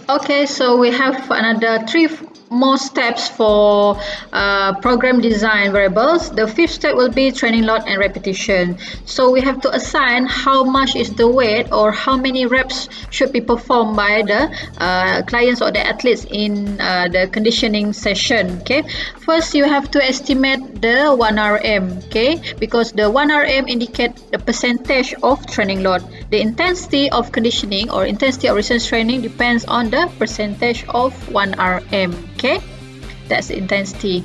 Okay, so we have another three more steps for program design variables. The fifth step will be training load and repetition. So we have to assign how much is the weight or how many reps should be performed by the clients or the athletes in the conditioning session. Okay, first you have to estimate the 1 RM. Okay, because the 1 RM indicate the percentage of training load. The intensity of conditioning or intensity of resistance training depends on the percentage of 1 RM. Okay, that's the intensity.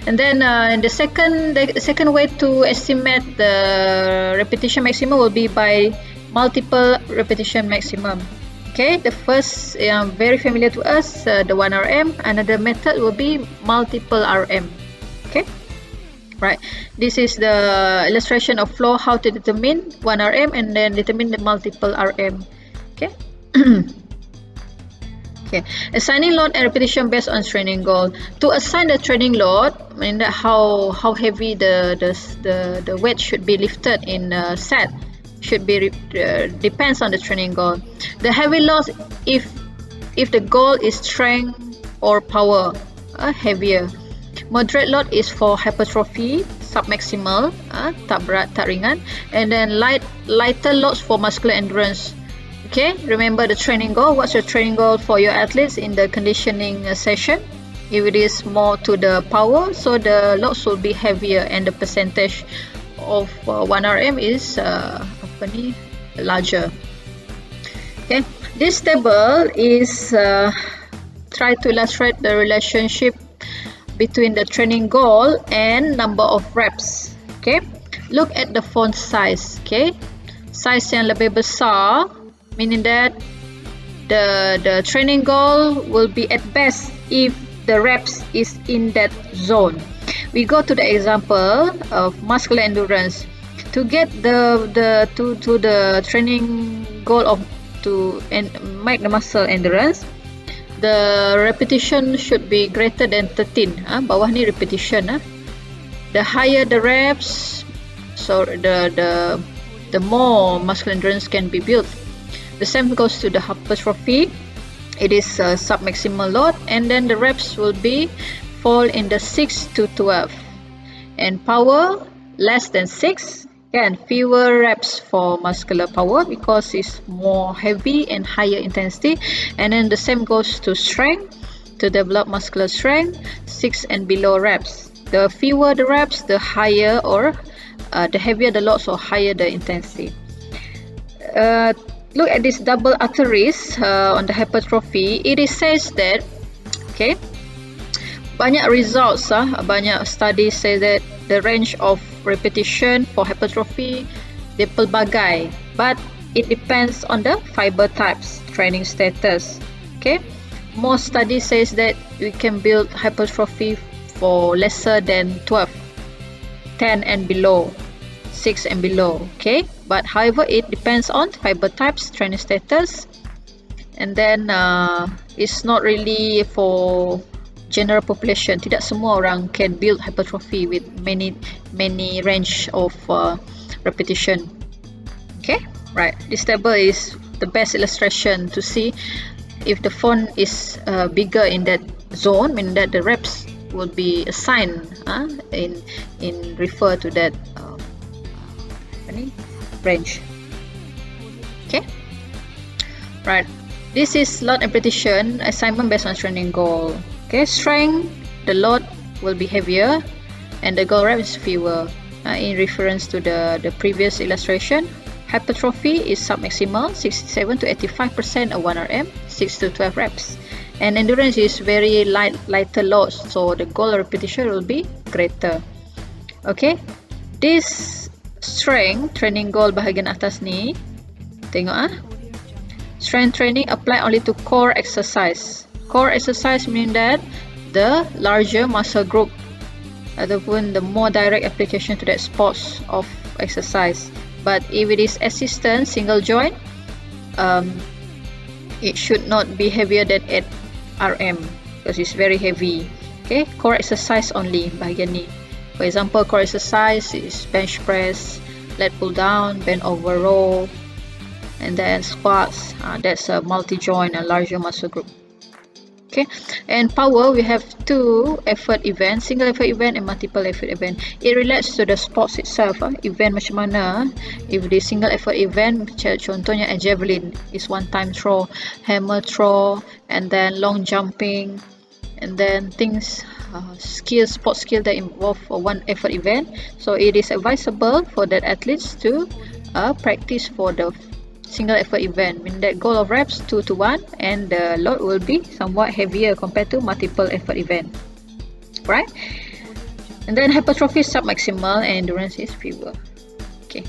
And then the second way to estimate the repetition maximum will be by multiple repetition maximum. Okay, the first very familiar to us, the 1 RM. Another method will be multiple RM. Okay, right, this is the illustration of flow, how to determine 1 RM and then determine the multiple RM. Okay. Okay, assigning load and repetition based on training goal. To assign the training load, I mean that how heavy the weight should be lifted in a set should be depends on the training goal. The heavy load, if the goal is strength or power, heavier. Moderate load is for hypertrophy, submaximal, tak berat tak ringan, and then lighter loads for muscular endurance. Okay, remember the training goal. What's your training goal for your athletes in the conditioning session? If it is more to the power, so the loads will be heavier and the percentage of 1 RM is larger. Okay, this table is try to illustrate the relationship between the training goal and number of reps. Okay, look at the font size. Okay, size yang lebih besar, meaning that the training goal will be at best if the reps is in that zone. We go to the example of muscular endurance. To get the training goal of to make the muscle endurance, the repetition should be greater than 13. Bawah ni repetition. The higher the reps, so the more muscular endurance can be built. The same goes to the hypertrophy. It is submaximal load, and then the reps will be fall in the 6 to 12, and power less than 6, and fewer reps for muscular power because it's more heavy and higher intensity. And then the same goes to strength. To develop muscular strength, 6 and below reps. The fewer the reps, the higher or the heavier the loads or higher the intensity. Look at this double asterisk on the hypertrophy. It says that, okay, banyak results, banyak studies say that the range of repetition for hypertrophy dia pelbagai, but it depends on the fiber types, training status. Okay, most studies says that we can build hypertrophy for lesser than 12, 10 and below, 6 and below. Okay, but however it depends on fiber types, training status, and then it's not really for general population. Tidak semua orang can build hypertrophy with many range of repetition. Okay, right, this table is the best illustration to see if the font is bigger in that zone, meaning that the reps will be assigned in refer to that range. Okay, right, this is load and repetition assignment based on training goal. Okay, strength, the load will be heavier and the goal rep is fewer. In reference to the previous illustration, hypertrophy is submaximal, 67 to 85% of 1 RM, 6 to 12 reps. And endurance is very lighter loads, so the goal repetition will be greater. Okay, this strength training goal bahagian atas ni, tengok strength training apply only to core exercise. Core exercise mean that the larger muscle group ataupun the more direct application to that sports of exercise. But if it is assistant single joint, it should not be heavier than 8 RM because it's very heavy. Okay, core exercise only bahagian ni. For example, core exercise is bench press, lat pull down, bend over row, and then squats, that's a multi-joint and larger muscle group. Okay, and power, we have two effort event, single effort event and multiple effort event. It relates to the sports itself. Event macam mana? If the single effort event, contohnya a javelin is one time throw, hammer throw, and then long jumping, and then things, sports skill that involve one effort event. So it is advisable for that athletes to practice for the single effort event, meaning that goal of reps 2 to 1 and the load will be somewhat heavier compared to multiple effort event, right? And then hypertrophy, submaximal endurance is fewer. Okay,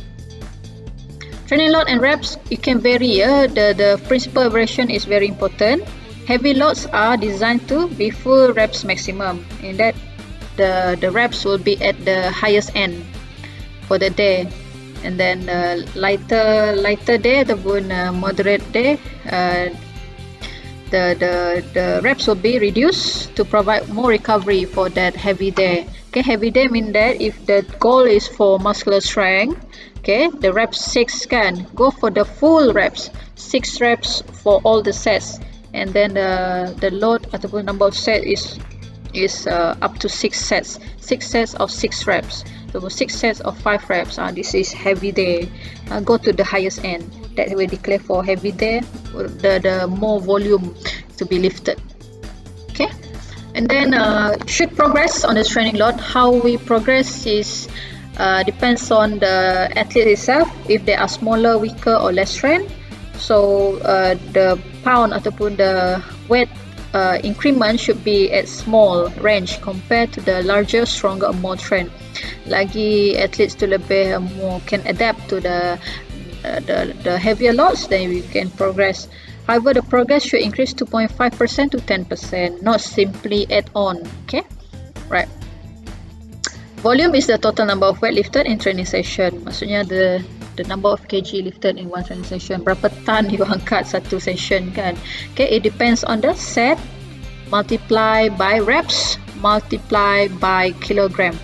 training load and reps, it can vary. The principal variation is very important. Heavy loads are designed to be full reps maximum, in that the reps will be at the highest end for the day. And then lighter day ataupun moderate day, the reps will be reduced to provide more recovery for that heavy day. Okay, heavy day mean that if the goal is for muscular strength, okay, the reps 6 can go for the full reps, 6 reps for all the sets, and then the load ataupun number of sets is up to 6 sets, 6 sets of 6 reps. So 6 sets of 5 reps, this is heavy day. Go to the highest end, that we declare for heavy day, the more volume to be lifted. Okay, and then should progress on the training load. How we progress is depends on the athlete itself, if they are smaller, weaker or less strength. So the pound ataupun the weight increment should be at small range compared to the larger, stronger, more trained. Lagi athletes tu lebih more can adapt to the heavier loads, then we can progress. However, the progress should increase 2.5% to 10%, not simply add on. Okay, right. Volume is the total number of weight lifted in training session. Maksudnya the number of kg lifted in one training session. Berapa ton you angkat satu session kan. Okay, it depends on the set multiply by reps multiply by kilogram.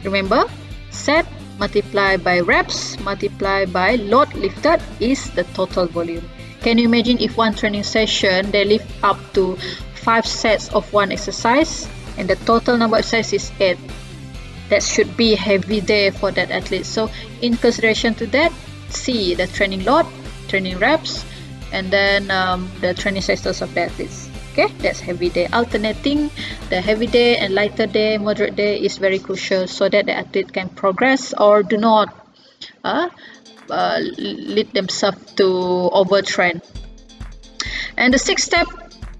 Remember, set multiply by reps multiply by load lifted is the total volume. Can you imagine if one training session they lift up to 5 sets of one exercise and the total number of exercises is 8? That should be heavy day for that athlete. So in consideration to that, see the training load, training reps, and then the training sessions of the athletes. Okay, that's heavy day. Alternating the heavy day and lighter day, moderate day is very crucial so that the athlete can progress or do not lead themselves to overtrain. And the 6-step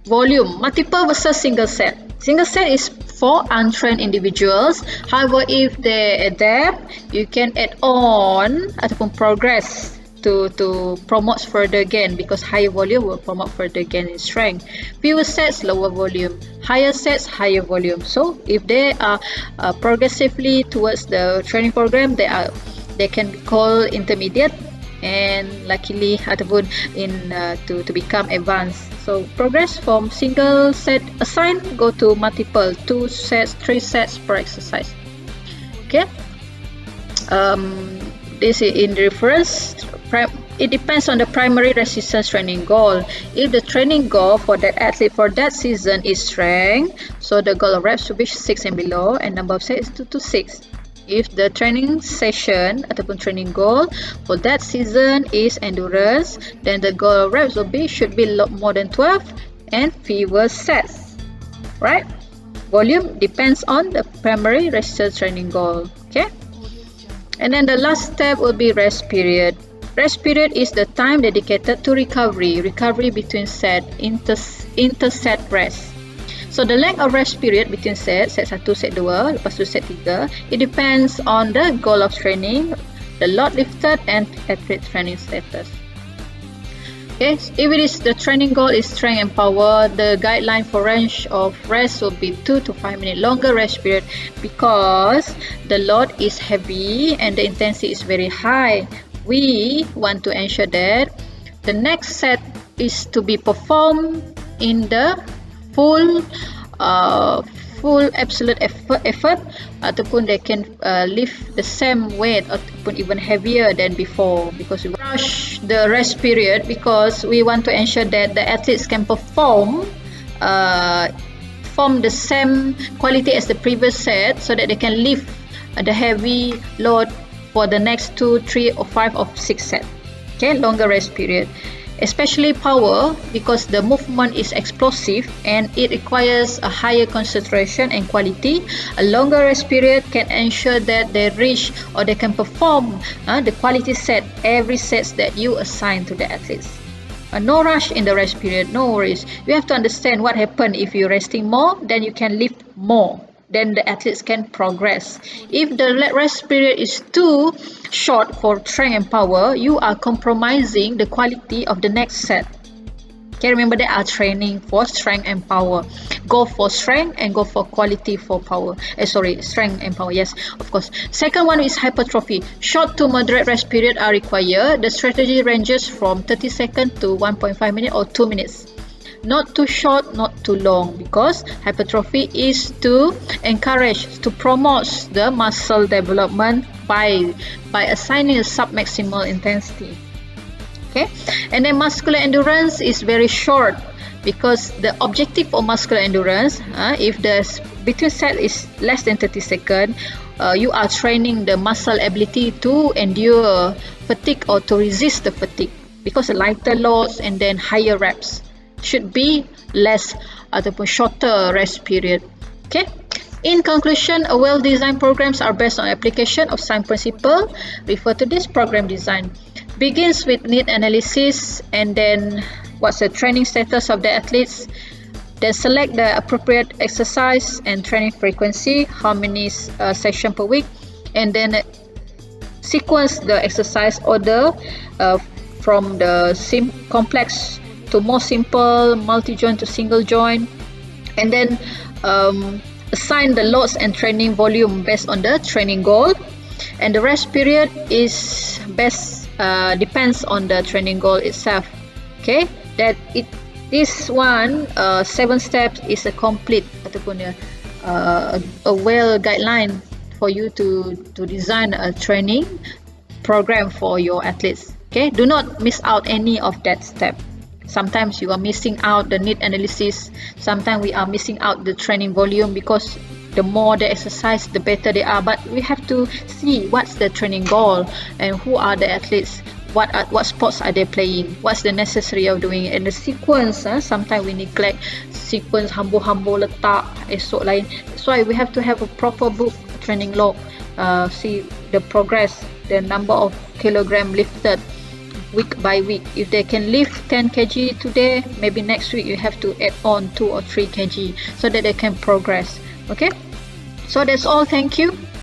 volume, multiple versus single set. Single set is for untrained individuals. However, if they adapt, you can add on ataupun progress to promote further gain, because higher volume will promote further gain in strength. Fewer sets, lower volume. Higher sets, higher volume. So if they are progressively towards the training program, they can be called intermediate, and luckily ataupun to become advanced. So progress from single set assigned go to multiple, 2 sets, 3 sets per exercise. Okay, this is in reference. It depends on the primary resistance training goal. If the training goal for that athlete for that season is strength, so the goal of reps should be 6 and below, and number of sets is 2 to 6. If the training session ataupun training goal for that season is endurance, then the goal of reps should be more than 12 and fewer sets. Right? Volume depends on the primary resistance training goal. Okay? And then the last step will be rest period. Rest period is the time dedicated to recovery between set, inter-set rest. So the length of rest period between set 1, set 2, lepas tu set 3, it depends on the goal of training, the load lifted and athlete training status. Okay, if it is the training goal is strength and power, the guideline for range of rest will be 2 to 5 minute longer rest period, because the load is heavy and the intensity is very high. We want to ensure that the next set is to be performed in the full absolute effort ataupun they can lift the same weight even heavier than before, because we rush the rest period because we want to ensure that the athletes can perform the same quality as the previous set, so that they can lift the heavy load for the next 2, 3 or 5 or 6 sets. Okay, longer rest period, especially power, because the movement is explosive and it requires a higher concentration and quality. A longer rest period can ensure that they reach or they can perform the quality set, every sets that you assign to the athletes. No rush in the rest period, no worries. You have to understand what happens if you're resting more, then you can lift more, then the athletes can progress. If the rest period is too short for strength and power, you are compromising the quality of the next set. Okay, remember they are training for strength and power. Go for strength and go for quality for power. Strength and power, yes, of course. Second one is hypertrophy. Short to moderate rest period are required. The strategy ranges from 30 seconds to 1.5 minutes or 2 minutes. Not too short, not too long, because hypertrophy is to encourage, to promote the muscle development by assigning a submaximal intensity. Okay, and then muscular endurance is very short, because the objective of muscular endurance, if the between set is less than 30 seconds, you are training the muscle ability to endure fatigue or to resist the fatigue, because lighter loads and then higher reps should be less ataupun shorter rest period. Okay, in conclusion, a well-designed programs are based on application of science principle. Refer to this program design. Begins with need analysis, and then what's the training status of the athletes, then select the appropriate exercise and training frequency, how many sessions per week, and then sequence the exercise order from the complex to more simple, multi-joint to single joint, and then assign the loads and training volume based on the training goal. And the rest period is depends on the training goal itself. Okay, this one 7 steps is a complete ataupun a well guideline for you to design a training program for your athletes. Okay, do not miss out any of that step. Sometimes you are missing out the need analysis, sometimes we are missing out the training volume, because the more they exercise, the better they are. But we have to see what's the training goal and who are the athletes, what sports are they playing, what's the necessary of doing it, and the sequence. Sometimes we neglect sequence, hambur-hambur letak esok lain. That's why we have to have a proper book, training log, see the progress, the number of kilogram lifted week by week. If they can lift 10 kg today, maybe next week you have to add on 2 or 3 kg so that they can progress. Okay, so that's all. Thank you.